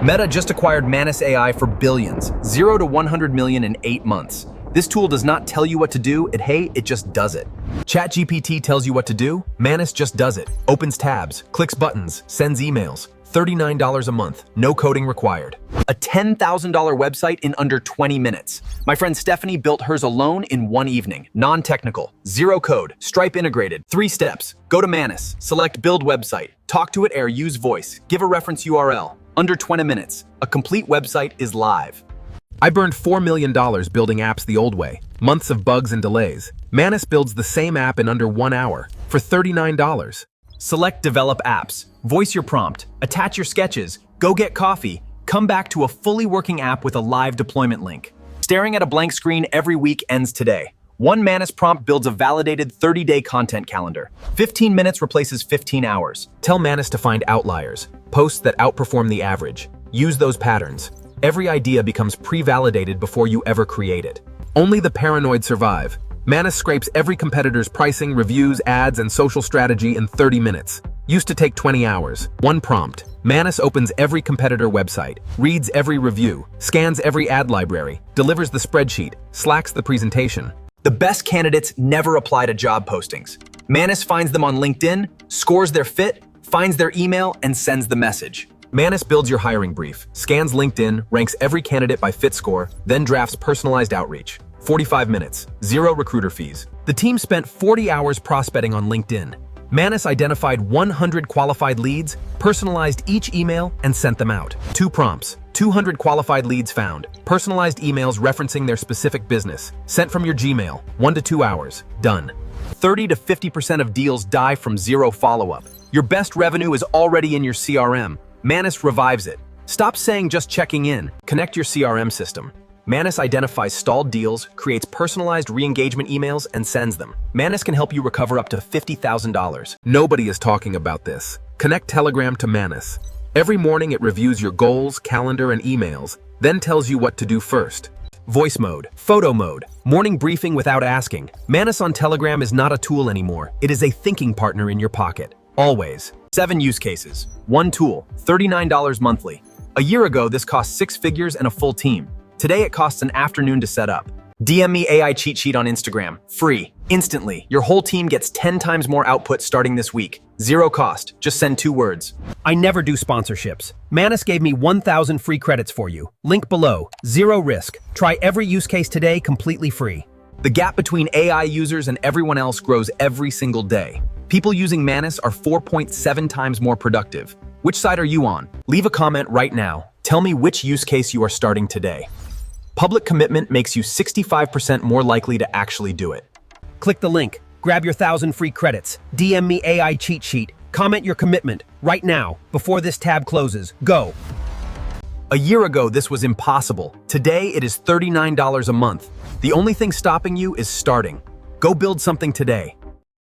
Meta just acquired Manus AI for billions, 0 to 100 million in 8 months. This tool does not tell you what to do, it just does it. ChatGPT tells you what to do, Manus just does it. Opens tabs, clicks buttons, sends emails. $39 a month, no coding required. A $10,000 website in under 20 minutes. My friend Stephanie built hers alone in 1 evening. Non-technical, zero code, Stripe integrated. 3 steps. Go to Manus, select build website, talk to it or use voice, give a reference URL. Under 20 minutes, a complete website is live. I burned $4 million building apps the old way. Months of bugs and delays. Manus builds the same app in under 1 hour for $39. Select Develop Apps, voice your prompt, attach your sketches, go get coffee, come back to a fully working app with a live deployment link. Staring at a blank screen every week ends today. One Manus prompt builds a validated 30-day content calendar. 15 minutes replaces 15 hours. Tell Manus to find outliers, posts that outperform the average. Use those patterns. Every idea becomes pre-validated before you ever create it. Only the paranoid survive. Manus scrapes every competitor's pricing, reviews, ads, and social strategy in 30 minutes. Used to take 20 hours. 1 prompt. Manus opens every competitor website, reads every review, scans every ad library, delivers the spreadsheet, slacks the presentation. The best candidates never apply to job postings. Manus finds them on LinkedIn, scores their fit, finds their email, and sends the message. Manus builds your hiring brief, scans LinkedIn, ranks every candidate by fit score, then drafts personalized outreach. 45 minutes, 0 recruiter fees. The team spent 40 hours prospecting on LinkedIn. Manus identified 100 qualified leads, personalized each email, and sent them out. 2 prompts, 200 qualified leads found, personalized emails referencing their specific business, sent from your Gmail, 1 to 2 hours, done. 30 to 50% of deals die from 0 follow-up. Your best revenue is already in your CRM. Manus revives it. Stop saying just checking in, connect your CRM system. Manus identifies stalled deals, creates personalized re-engagement emails, and sends them. Manus can help you recover up to $50,000. Nobody is talking about this. Connect Telegram to Manus. Every morning it reviews your goals, calendar, and emails, then tells you what to do first. Voice mode, photo mode, morning briefing without asking. Manus on Telegram is not a tool anymore. It is a thinking partner in your pocket. Always. 7 use cases. 1 tool, $39 monthly. A year ago, this cost 6 figures and a full team. Today, it costs an afternoon to set up. DM me AI cheat sheet on Instagram. Free. Instantly. Your whole team gets 10 times more output starting this week. 0 cost. Just send 2 words. I never do sponsorships. Manus gave me 1,000 free credits for you. Link below. 0 risk. Try every use case today completely free. The gap between AI users and everyone else grows every single day. People using Manus are 4.7 times more productive. Which side are you on? Leave a comment right now. Tell me which use case you are starting today. Public commitment makes you 65% more likely to actually do it. Click the link, grab your 1,000 free credits, DM me AI cheat sheet, comment your commitment right now before this tab closes. Go. A year ago, this was impossible. Today, it is $39 a month. The only thing stopping you is starting. Go build something today.